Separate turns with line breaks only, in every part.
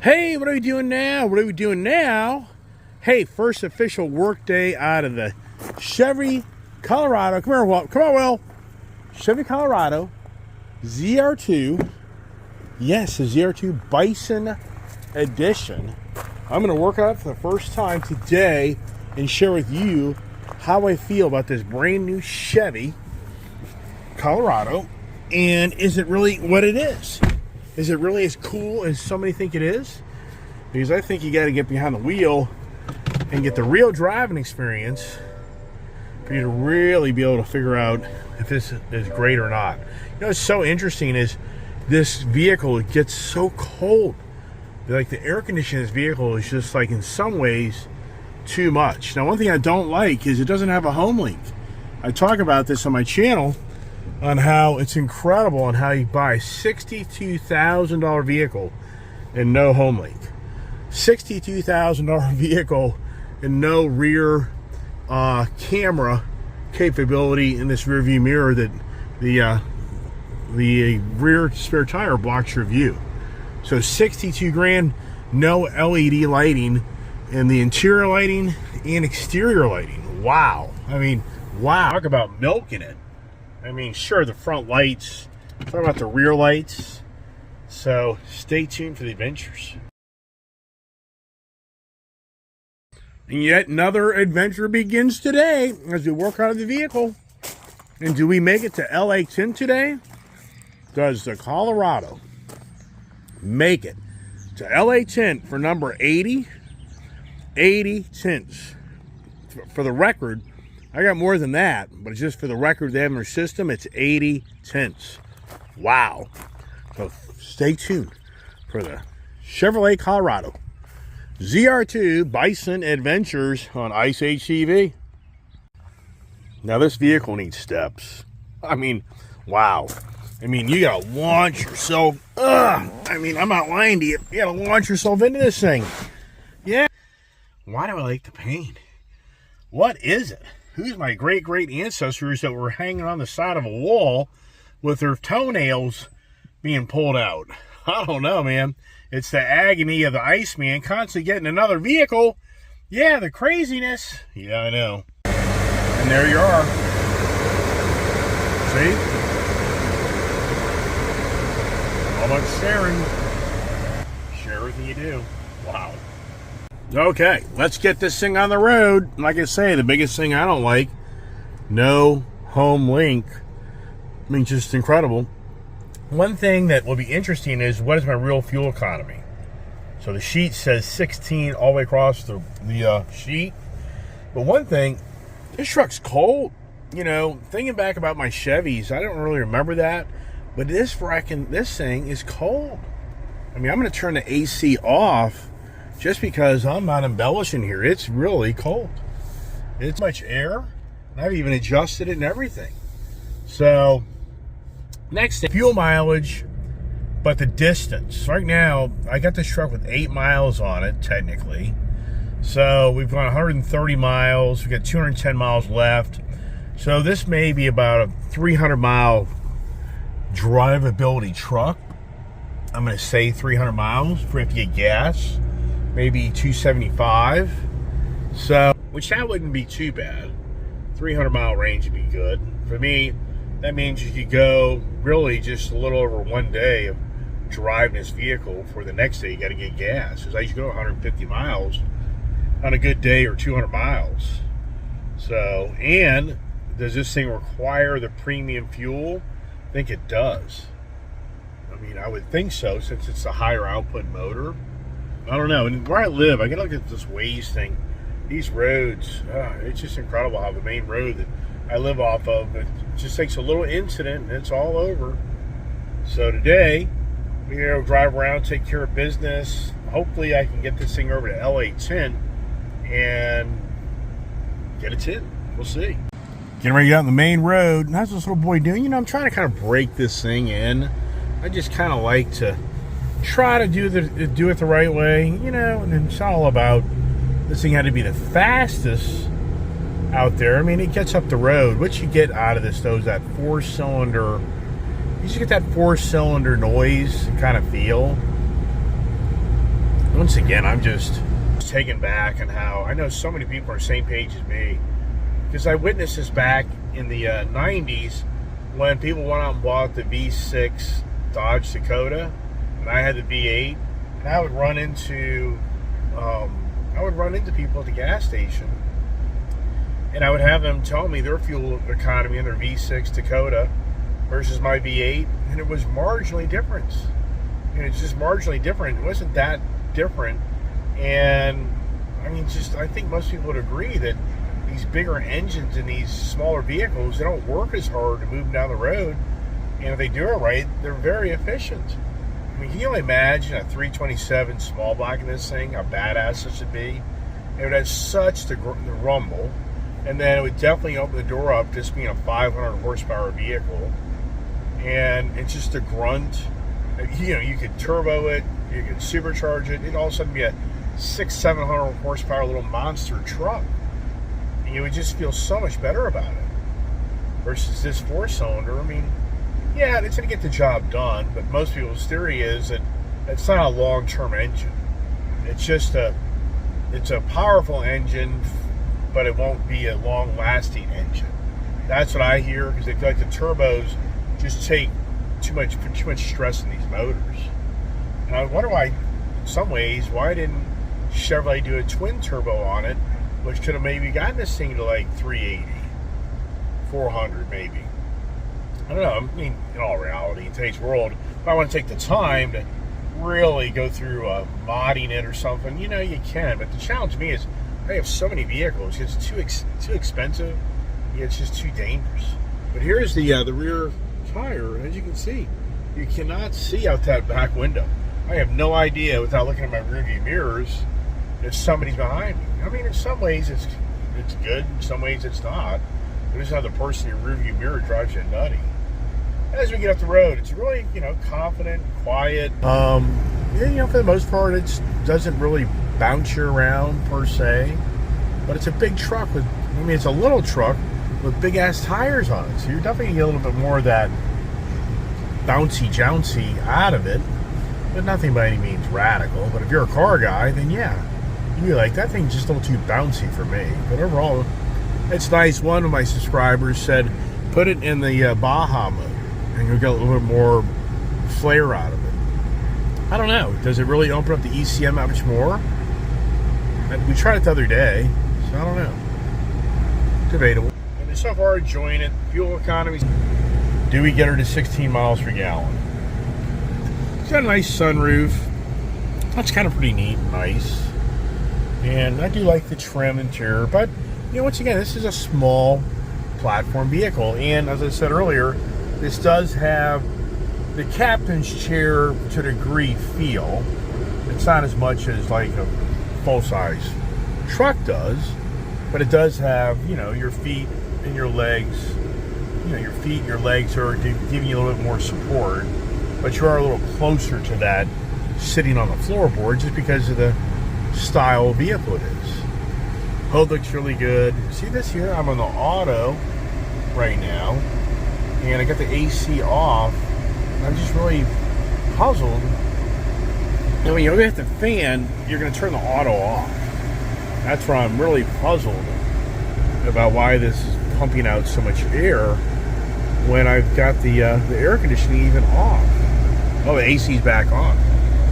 Hey, what are we doing now? What are we doing now? Hey, first official Workday out of the Chevy, Colorado. Come here, Will. Come on, Will. Chevy, Colorado. Zr2. Yes, the Zr2 Bison edition. I'm going to work on it for the first time today and share with you how I feel about this brand new Chevy, Colorado. And is it really what it is? Is it really as cool as so many think it is? Because I think you got to get behind the wheel and get the real driving experience for you to really be able to figure out if this is great or not. You know what's so interesting is this vehicle gets so cold. Like the air conditioning in this vehicle is just like in some ways too much. Now one thing I don't like is it doesn't have a home link. I talk about this on my channel on how it's incredible on how you buy a $62,000 vehicle and no home link. $62,000 vehicle and no rear camera capability in this rear view mirror that the rear spare tire blocks your view. So 62 grand, no LED lighting, and the interior lighting and exterior lighting. Wow. I mean, wow. Talk about milking it. I mean, sure, the front lights. Talk about the rear lights. So stay tuned for the adventures. And yet another adventure begins today as we work out of the vehicle. And do we make it to LA Tint today? Does the Colorado make it to LA Tint for number 80? 80 tints. For the record, I got more than that, but it's just for the record they have in their system, it's 80 tints. Wow. So stay tuned for the Chevrolet Colorado Zr2 Bison Adventures on ICE HCV. Now this vehicle needs steps. I mean, wow. I mean, you gotta launch yourself. I mean, I'm not lying to you. You gotta launch yourself into this thing. Yeah. Why do I like the paint? What is it? Who's my great ancestors that were hanging on the side of a wall with their toenails being pulled out? I don't know, man. It's the agony of the Iceman constantly getting another vehicle. Yeah, the craziness. Yeah, I know. And there you are. See? All about sharing. Share everything you do. Wow. Okay, let's get this thing on the road. Like I say, the biggest thing I don't like, no home link. I mean, just incredible. One thing that will be interesting is what is my real fuel economy? So the sheet says 16 all the way across the sheet. But one thing, this truck's cold. You know, thinking back about my Chevys, I don't really remember that. But this thing is cold. I mean, I'm going to turn the AC off just because I'm not embellishing here. It's really cold. It's much air. And I've even adjusted it and everything. So, next thing, fuel mileage, but the distance. Right now, I got this truck with 8 miles on it, technically. So, we've gone 130 miles. We've got 210 miles left. So, this may be about a 300-mile drivability truck. I'm going to say 300 miles if we have to get gas. Maybe 275. So, which that wouldn't be too bad. 300-mile range would be good. For me, that means you could go really just a little over 1 day of driving this vehicle. For the next day, you got to get gas. Because I used to go 150 miles on a good day or 200 miles. So, and does this thing require the premium fuel? I think it does. I mean, I would think so since it's a higher output motor. I don't know. And where I live, I gotta look at this Waze thing. These roads, it's just incredible how the main road that I live off of, it just takes a little incident and it's all over. So today, we're gonna drive around, take care of business. Hopefully I can get this thing over to LA Tint and get a tint. We'll see. Getting ready to get out on the main road. And how's this little boy doing? You know, I'm trying to kind of break this thing in. I just kind of like to try to do it the right way, you know, and it's all about this thing had to be the fastest out there. I mean, it gets up the road. What you get out of this, though, is that four-cylinder, you just get that four-cylinder noise kind of feel. once again, I'm just taken back on how I know so many people are the same page as me, because I witnessed this back in the 90s when people went out and bought the V6 Dodge Dakota, and I had the V8, and I would run into people at the gas station, and I would have them tell me their fuel economy in their V6 Dakota versus my V8, and it was marginally different. It's just marginally different. It wasn't that different. And I mean, I think most people would agree that these bigger engines in these smaller vehicles, they don't work as hard to move down the road. And if they do it right, they're very efficient. I mean, can you only imagine a 327 small block in this thing, how badass this would be? It would have such the rumble, and then it would definitely open the door up just being a 500 horsepower vehicle. And it's just a grunt. You could turbo it, you could supercharge it. It'd all of a sudden be a 600-700 horsepower little monster truck. And you would just feel so much better about it. Versus this 4-cylinder, I mean, yeah, it's going to get the job done, but most people's theory is that it's not a long-term engine. It's just it's a powerful engine, but it won't be a long-lasting engine. That's what I hear, because they feel like the turbos just take too much stress in these motors. And I wonder why, in some ways, why didn't Chevrolet do a twin turbo on it, which could have maybe gotten this thing to like 380, 400 maybe. I don't know. I mean, in all reality, in today's world, if I want to take the time to really go through modding it or something, you can. But the challenge to me is I have so many vehicles. It's too expensive. It's just too dangerous. But here's the rear tire. As you can see, you cannot see out that back window. I have no idea, without looking at my rearview mirrors, if somebody's behind me. I mean, in some ways it's good, in some ways it's not. There's another person in your rearview mirror drives you nutty. As we get up the road, it's really, confident, quiet. For the most part, it doesn't really bounce you around per se. But it's a big truck it's a little truck with big ass tires on it. So you're definitely gonna get a little bit more of that bouncy jouncy out of it. But nothing by any means radical. But if you're a car guy, then yeah, you'd be like, that thing's just a little too bouncy for me. But overall, it's nice. One of my subscribers said, put it in the Baja mode, and you'll get a little bit more flair out of it. I don't know. Does it really open up the ECM that much more? We tried it the other day, so I don't know. Debatable. And so far, enjoying it. Fuel economy. Do we get her to 16 miles per gallon? It's got a nice sunroof. That's kind of pretty neat and nice. And I do like the trim interior, but once again, this is a small platform vehicle, and as I said earlier, this does have the captain's chair to a degree feel. It's not as much as like a full-size truck does, but it does have, your feet and your legs. Your feet and your legs are giving you a little bit more support, but you are a little closer to that sitting on the floorboard just because of the style of vehicle it is. Hood looks really good. See this here? I'm on the auto right now, and I got the AC off. I'm just really puzzled. And when you hit the fan, you're going to turn the auto off. That's where I'm really puzzled about why this is pumping out so much air when I've got the air conditioning even off. Oh, the AC's back on.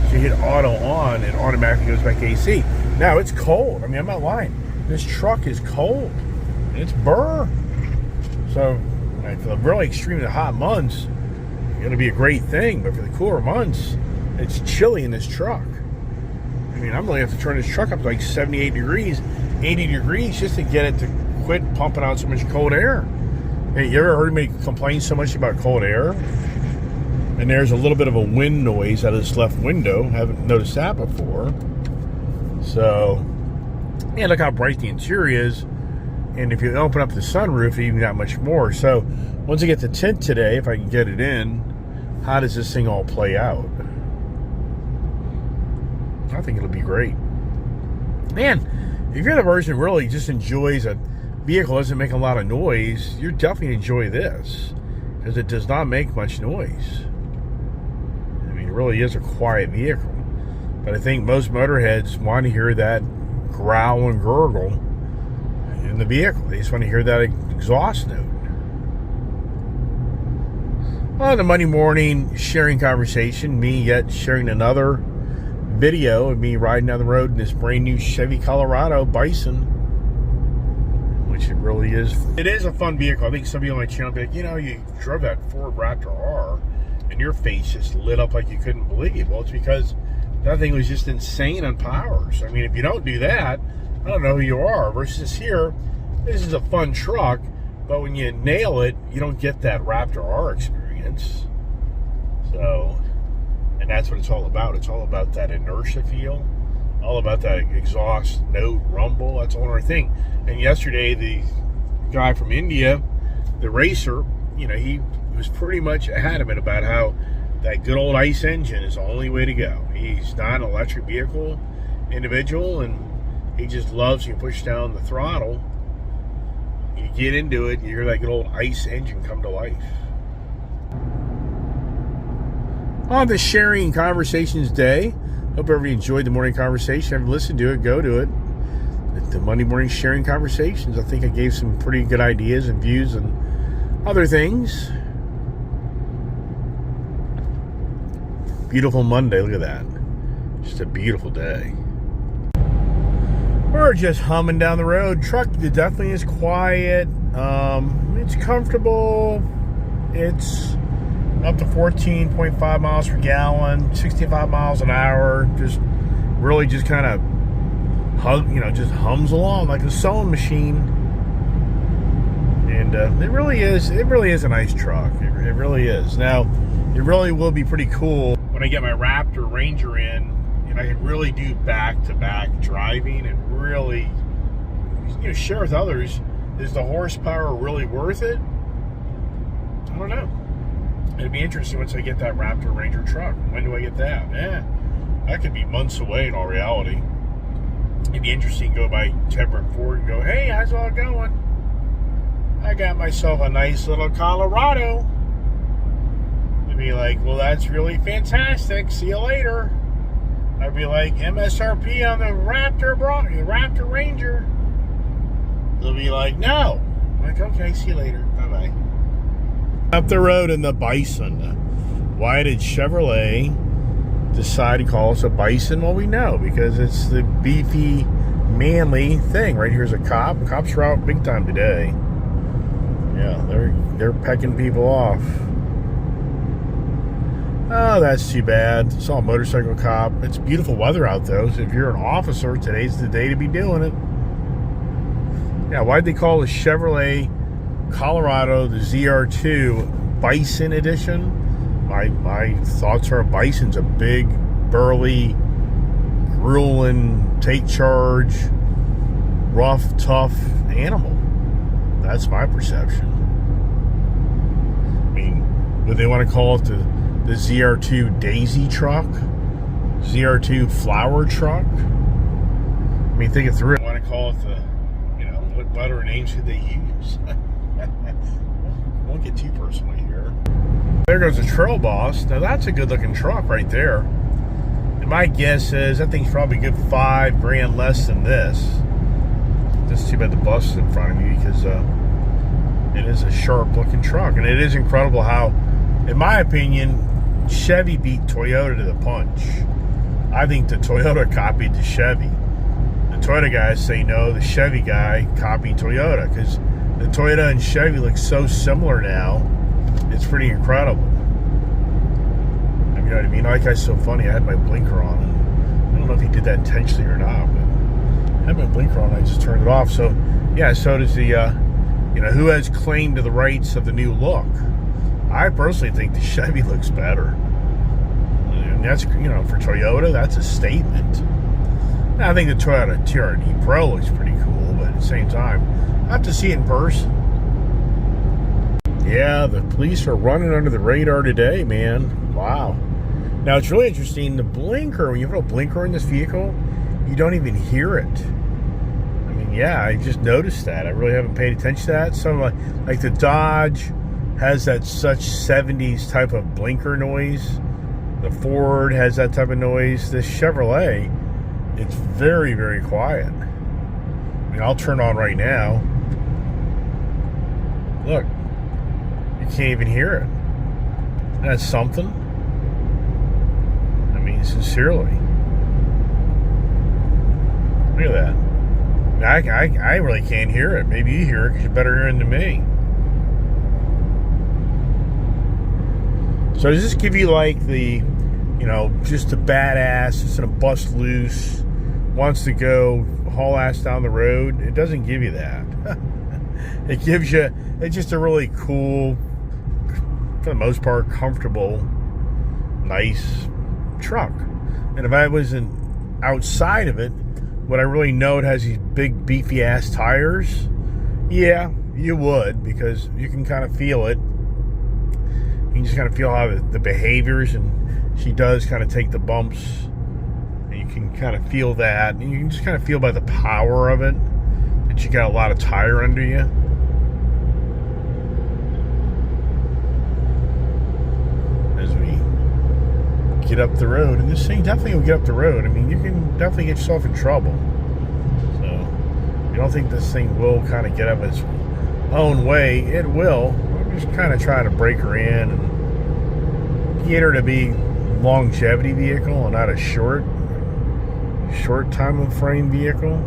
So you hit auto on, it automatically goes back to AC. Now it's cold. I mean, I'm not lying. This truck is cold. It's burr. So for the really extremely hot months, it's going to be a great thing. But for the cooler months, it's chilly in this truck. I mean, I'm going to have to turn this truck up to like 78 degrees, 80 degrees just to get it to quit pumping out so much cold air. Hey, you ever heard me complain so much about cold air? And there's a little bit of a wind noise out of this left window. Haven't noticed that before. So, yeah, look how bright the interior is. And if you open up the sunroof, even that much more. So, once I get the tint today, if I can get it in, how does this thing all play out? I think it'll be great. Man, if you're the person who really just enjoys a vehicle that doesn't make a lot of noise, you're definitely enjoy this, because it does not make much noise. I mean, it really is a quiet vehicle. But I think most motorheads want to hear that growl and gurgle in the vehicle. They just want to hear that exhaust note. On the Monday morning sharing conversation, me yet sharing another video of me riding down the road in this brand new Chevy Colorado Bison, which it really is. It is a fun vehicle. I think some of you on my channel be like, you know, you drove that Ford Raptor R and your face just lit up like you couldn't believe. Well, it's because that thing was just insane on power. So, I mean, if you don't do that, I don't know who you are. Versus here, this is a fun truck, but when you nail it, you don't get that Raptor R experience. So, and that's what it's all about. It's all about that inertia feel, all about that exhaust note rumble. That's all our thing. And yesterday, the guy from India, the racer, you know, he was pretty much adamant about how that good old ICE engine is the only way to go. He's not an electric vehicle individual, and he just loves, you push down the throttle, you get into it, you hear that good old ICE engine come to life. On the Sharing Conversations Day, hope everybody enjoyed the morning conversation. If you listened to it, go to it. The Monday morning Sharing Conversations, I think I gave some pretty good ideas and views and other things. Beautiful Monday, look at that. Just a beautiful day. We're just humming down the road. Truck definitely is quiet. It's comfortable. It's up to 14.5 miles per gallon, 65 miles an hour. Just really just kind of just hums along like a sewing machine. And it really is a nice truck. It really is. Now, it really will be pretty cool when I get my Raptor Ranger in and I can really do back-to-back driving and really, share with others. Is the horsepower really worth it? I don't know. It'd be interesting once I get that Raptor Ranger truck. When do I get that? That could be months away in all reality. It'd be interesting to go by Tedbrook Ford and go, hey, how's it all going? I got myself a nice little Colorado. They'd be like, well, that's really fantastic. See you later. I'd be like, MSRP on the Raptor Ranger. They'll be like, no. I'm like, okay, see you later. Bye-bye. Up the road in the Bison. Why did Chevrolet decide to call us a Bison? Well, we know, because it's the beefy, manly thing. Right here's a cop. Cops are out big time today. Yeah, they're pecking people off. Oh, that's too bad. Saw a motorcycle cop. It's beautiful weather out, though, so if you're an officer, today's the day to be doing it. Yeah, why'd they call the Chevrolet Colorado the Zr2 Bison Edition? My thoughts are Bison's a big, burly, grueling, take charge, rough, tough animal. That's my perception. I mean, would they want to call it the Zr2 Daisy truck? Zr2 flower truck? I mean, think it through. I want to call it what better names could they use? Won't get too personal here. There goes the Trail Boss. Now that's a good looking truck right there. And my guess is that thing's probably a good $5,000 less than this. Just too bad the bus is in front of me, because it is a sharp looking truck. And it is incredible how, in my opinion, Chevy beat Toyota to the punch. I think the Toyota copied the Chevy. The Toyota guys say no, the Chevy guy copied Toyota, because the Toyota and Chevy look so similar now. It's pretty incredible. You know what I mean? That guy's so funny. I had my blinker on, and I don't know if he did that intentionally or not, but I had my blinker on, I just turned it off. So, yeah, so does the, who has claim to the rights of the new look? I personally think the Chevy looks better. And that's, for Toyota, that's a statement. Now, I think the Toyota TRD Pro looks pretty cool, but at the same time, I have to see it in person. Yeah, the police are running under the radar today, man. Wow. Now, it's really interesting. The blinker, when you put a blinker in this vehicle, you don't even hear it. I mean, yeah, I just noticed that. I really haven't paid attention to that. Some like the Dodge has that such 70s type of blinker noise. The Ford has that type of noise. This Chevrolet, it's very, very quiet. I mean, I'll turn on right now. Look, you can't even hear it. That's something. I mean, sincerely. Look at that. I really can't hear it. Maybe you hear it because you're better hearing than me. So does this give you like the, you know, just a badass, it's gonna bust loose, wants to go haul ass down the road? It doesn't give you that. It gives you, it's just a really cool, for the most part, comfortable, nice truck. And if I wasn't outside of it, would I really know it has these big beefy ass tires? Yeah, you would, because you can kind of feel it. You can just kind of feel how the behaviors, and she does kind of take the bumps, and you can kind of feel that, and you can just kind of feel by the power of it that you got a lot of tire under you. As we get up the road, and this thing definitely will get up the road. I mean, you can definitely get yourself in trouble. So you don't think this thing will kind of get up its own way? It will. We're just kind of trying to break her in and get her to be a longevity vehicle and not a short time of frame vehicle.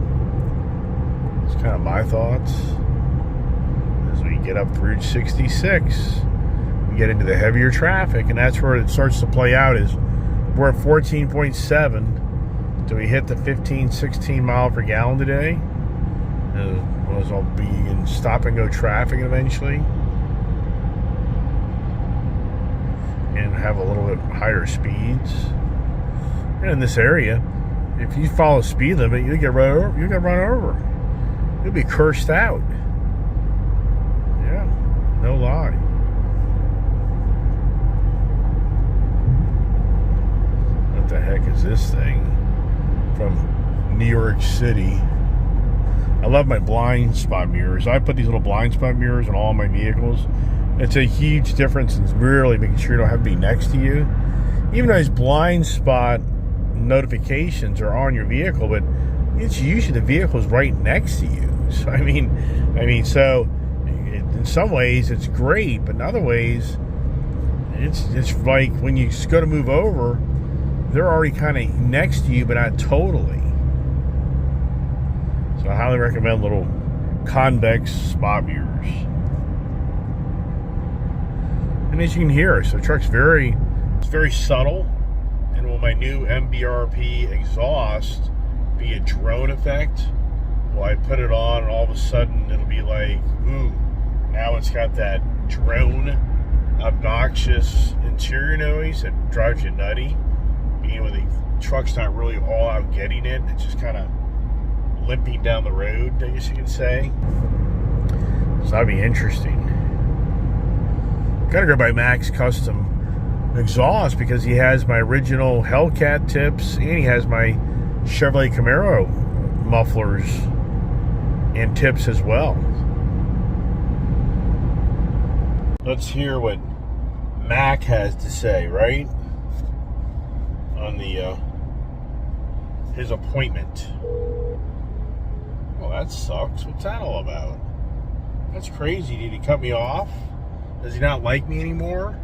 It's kind of my thoughts. As we get up Route 66, we get into the heavier traffic, and that's where it starts to play out. Is we're at 14.7. Do we hit the 15, 16 mile per gallon today? As I'll be in stop and go traffic eventually, and have a little bit higher speeds. And in this area, if you follow speed limit, you get run over. You get run over. You'll be cursed out. Yeah, no lie. What the heck is this thing? From New York City. I love my blind spot mirrors. I put these little blind spot mirrors on all my vehicles. It's a huge difference in really making sure you don't have to be next to you. Even though these blind spot notifications are on your vehicle, but it's usually the vehicle's right next to you. So I mean, so in some ways it's great, but in other ways, it's like when you go to move over, they're already kind of next to you, but not totally. So I highly recommend little convex spot mirrors. And as you can hear, so the truck's very subtle. And will my new MBRP exhaust be a drone effect? Will I put it on and all of a sudden it'll be like, ooh, now it's got that drone obnoxious interior noise that drives you nutty? Meaning when the truck's not really all out getting it, it's just kind of limping down the road, I guess you could say. So that'd be interesting. Gotta go by Max Custom exhaust because he has my original Hellcat tips and he has my Chevrolet Camaro mufflers and tips as well. Let's hear what Mac has to say, right? On the his appointment. Well, that sucks. What's that all about? That's crazy. Did he cut me off? Does he not like me anymore?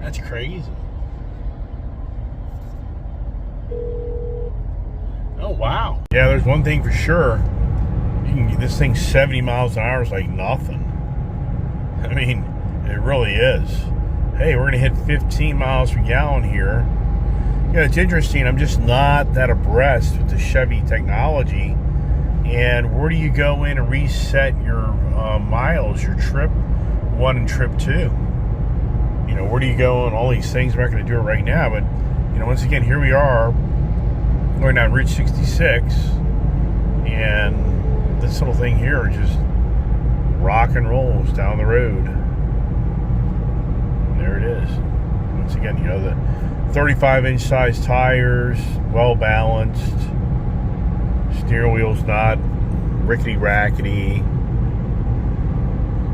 That's crazy. Oh, wow. Yeah, there's one thing for sure. You can get this thing 70 miles an hour is like nothing. I mean, it really is. Hey, we're going to hit 15 miles per gallon here. You know, it's interesting. I'm just not that abreast with the Chevy technology. And where do you go in and reset your miles, your trip 1 and trip 2? You know, where do you go and all these things? We're not going to do it right now, but, you know, once again, here we are going down Route 66, and this little thing here just rock and rolls down the road. And there it is. Once again, you know, the 35-inch size tires, well balanced, steering wheel's not rickety rackety.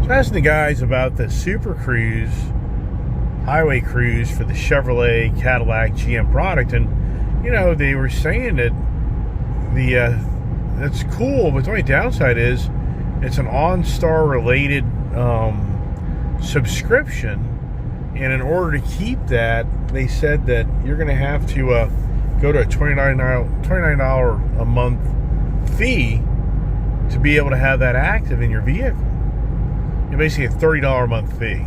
So asking the guys about the Super Cruise, Highway Cruise for the Chevrolet, Cadillac, GM product, and you know, they were saying that that's cool, but the only downside is it's an OnStar related subscription, and in order to keep that, they said that you're going to have to go to a $29 a month fee to be able to have that active in your vehicle. You're basically a $30 a month fee.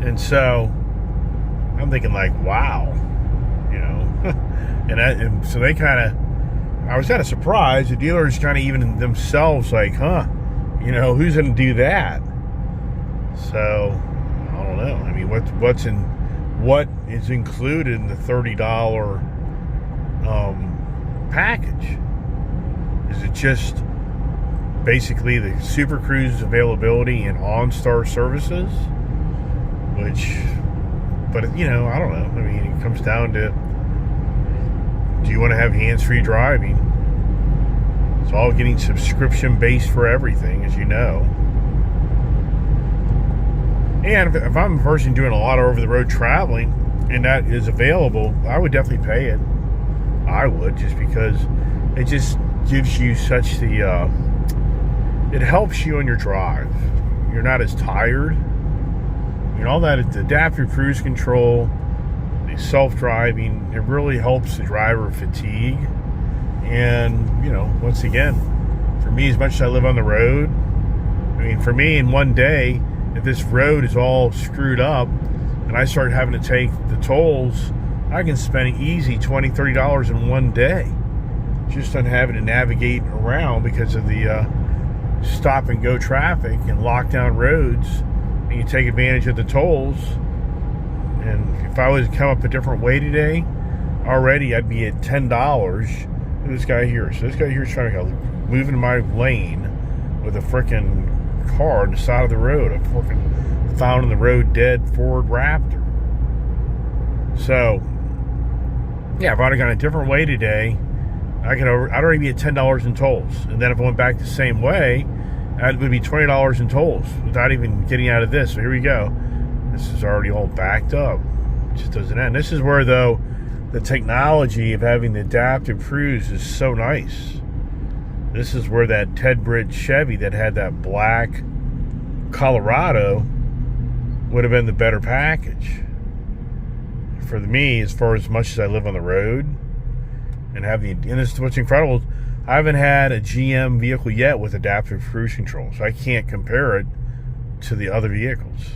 And so I'm thinking like, wow, you know, and so they kind of, I was kind of surprised. The dealers kind of even themselves like, huh, you know, who's going to do that? So I don't know. I mean, what is included in the $30 package? Is it just basically the Super Cruise availability and OnStar services? But you know, I don't know. I mean, it comes down to, do you want to have hands-free driving? It's all getting subscription-based for everything, as you know. And if I'm a person doing a lot of over-the-road traveling and that is available, I would definitely pay it. I would, just because it just gives you such the... it helps you on your drive. You're not as tired. You know, all that, the adaptive cruise control, the self-driving, it really helps the driver fatigue. And, you know, once again, for me, as much as I live on the road, I mean, for me, in one day, if this road is all screwed up and I start having to take the tolls, I can spend easy $20, $30 in one day just on having to navigate around because of the stop and go traffic and lockdown roads. And you take advantage of the tolls. And if I was to come up a different way today, already I'd be at $10. Look at this guy here. So this guy here is trying to move into my lane with a freaking car on the side of the road. A freaking found in the road dead Ford Raptor. So yeah, if I'd have gone a different way today, I'd already be at $10 in tolls. And then if I went back the same way, it would be $20 in tolls without even getting out of this. So here we go. This is already all backed up. It just doesn't end. This is where, though, the technology of having the adaptive cruise is so nice. This is where that Ted Bridge Chevy that had that black Colorado would have been the better package. For me, as far as much as I live on the road and have and this is what's incredible, I haven't had a GM vehicle yet with adaptive cruise control, so I can't compare it to the other vehicles.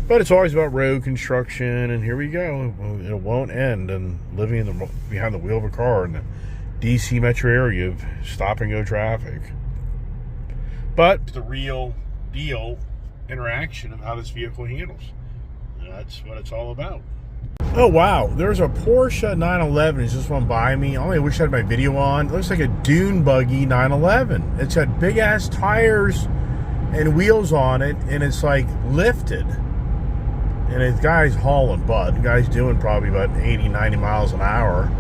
But it's always about road construction, and here we go. It won't end. And living behind the wheel of a car in the DC metro area of stop and go traffic. But the real deal interaction of how this vehicle handles. That's what it's all about. Oh wow, there's a Porsche 911. Is this one by me? I only wish I had my video on. It looks like a dune buggy 911. It's got big ass tires and wheels on it, and it's like lifted. And the guy's hauling butt. The guy's doing probably about 80, 90 miles an hour.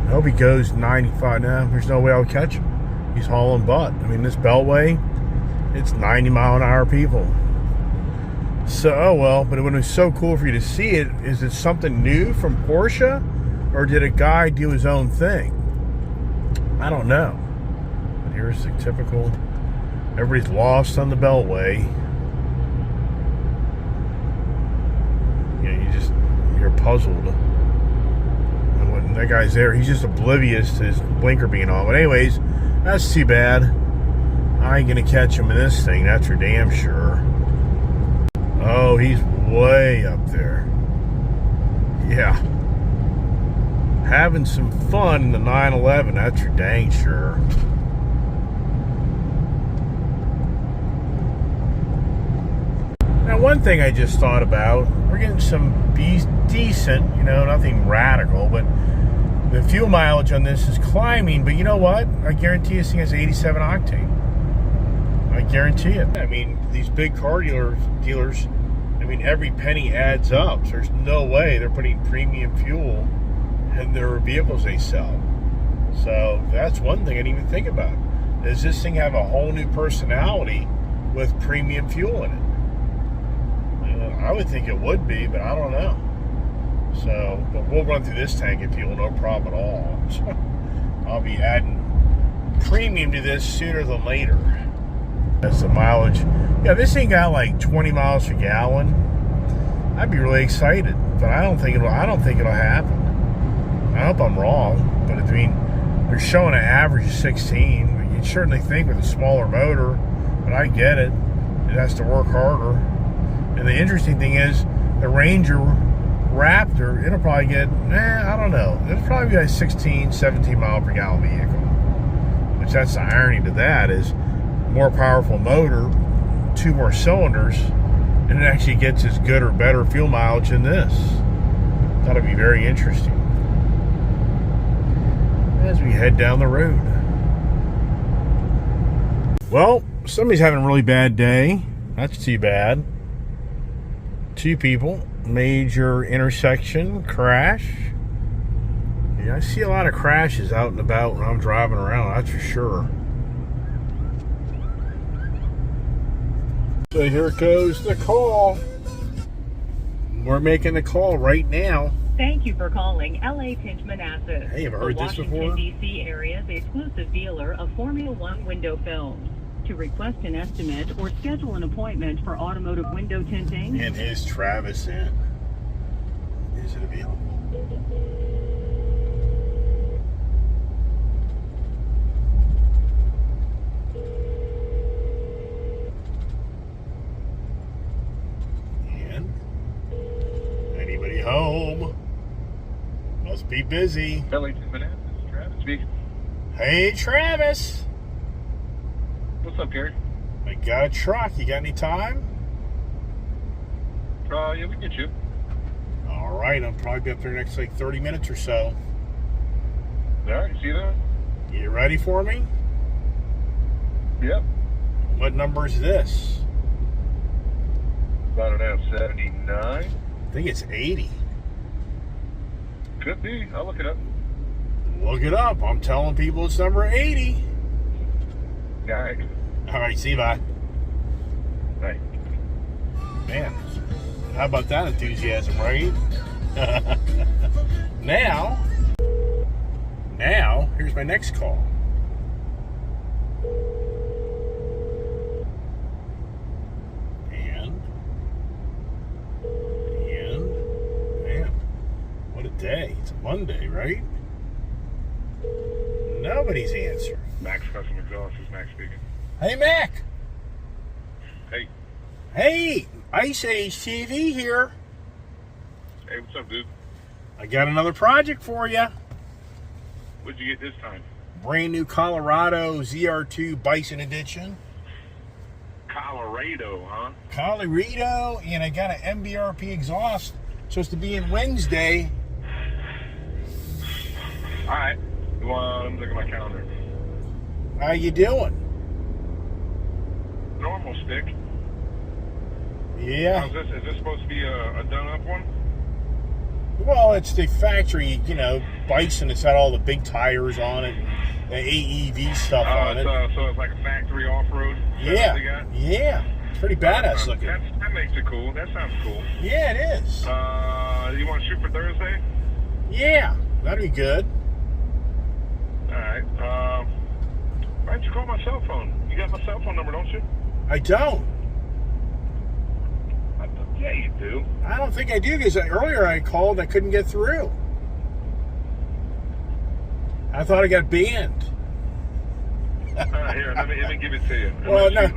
I hope he goes 95. No, there's no way I'll catch him. He's hauling butt. I mean, this Beltway, it's 90 mile an hour people. So, oh well, but it would have been so cool for you to see it. Is it something new from Porsche? Or did a guy do his own thing? I don't know. But here's the typical, everybody's lost on the Beltway. You know, you're puzzled. And when that guy's there, he's just oblivious to his blinker being on. But anyways, that's too bad. I ain't gonna catch him in this thing, that's for damn sure. Oh, he's way up there. Yeah. Having some fun in the 911, that's for dang sure. Now, one thing I just thought about, we're getting some decent, you know, nothing radical, but the fuel mileage on this is climbing, but you know what? I guarantee this thing has 87 octane. I guarantee it. I mean, these big car dealers, I mean, every penny adds up. So there's no way they're putting premium fuel in their vehicles they sell. So that's one thing I didn't even think about. Does this thing have a whole new personality with premium fuel in it. I would think it would be, but I don't know. So, but we'll run through this tank of fuel, no problem at all. So, I'll be adding premium to this sooner than later. That's the mileage. Yeah, this thing got like 20 miles per gallon. I'd be really excited, but I don't think it'll happen. I hope I'm wrong, but I mean, they're showing an average of 16. But you'd certainly think with a smaller motor, but I get it. It has to work harder. And the interesting thing is, the Ranger Raptor, it'll probably get, I don't know. It'll probably be a 16, 17 mile per gallon vehicle. Which that's the irony to that is, more powerful motor, 2 more cylinders, and it actually gets as good or better fuel mileage than this. That'll be very interesting. As we head down the road. Well, somebody's having a really bad day. That's too bad. 2 people, major intersection crash. Yeah, I see a lot of crashes out and about when I'm driving around, that's for sure. So here goes the call. We're making the call right now.
Thank you for calling LA Tint Manassas.
Hey, have you heard this before?
Washington, D.C. area's exclusive dealer of Formula One window films. To request an estimate or schedule an appointment for automotive window tinting.
And is Travis in? Is it available? And anybody home? Must be busy.
LA Tint Manassas, Travis speaking.
Hey, Travis.
What's up, Gary?
I got a truck. You got any time?
Yeah, we get you.
All right, I'll probably be up there next like 30 minutes or so.
All right, see you there?
You ready for me?
Yep.
What number is this?
About an F79.
I think it's 80.
Could be. I'll look it up.
Look it up. I'm telling people it's number 80.
All right.
All right, see you, bye.
Right.
Man, how about that enthusiasm, right? Now, here's my next call. And, man, what a day. It's a Monday, right? Nobody's answering.
Max Custom Exhaust is Max speaking.
Hey, Mac.
Hey.
Hey, Ice Age TV here.
Hey, what's up, dude?
I got another project for you.
What'd you get this time?
Brand new Colorado Zr2 Bison edition.
Colorado, huh?
Colorado, and I got an MBRP exhaust. Supposed to be in Wednesday.
All right. Well, let me look at my calendar.
How you doing?
Normal stick.
Yeah.
Is this supposed to be a done-up one?
Well, it's the factory, Bison. It's got all the big tires on it, the AEV stuff on it.
So it's like a factory off-road?
Yeah. Yeah. It's pretty badass looking.
That makes it cool. That sounds cool.
Yeah, it is.
You want to shoot for Thursday?
Yeah, that'd be good.
All right. Why don't you call my cell phone? You got my cell phone number, don't you?
I don't.
Yeah, you do.
I don't think I do, because earlier I called, I couldn't get through. I thought I got banned.
Here, let me give it to you.
Well, no,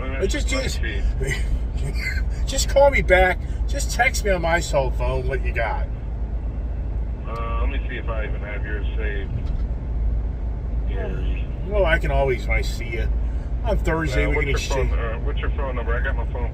just call me back. Just text me on my cell phone what you got.
Let me see if I even have yours saved. Gary.
Well, I can always, when I see you on Thursday, we can exchange.
What's your phone number? I got my phone.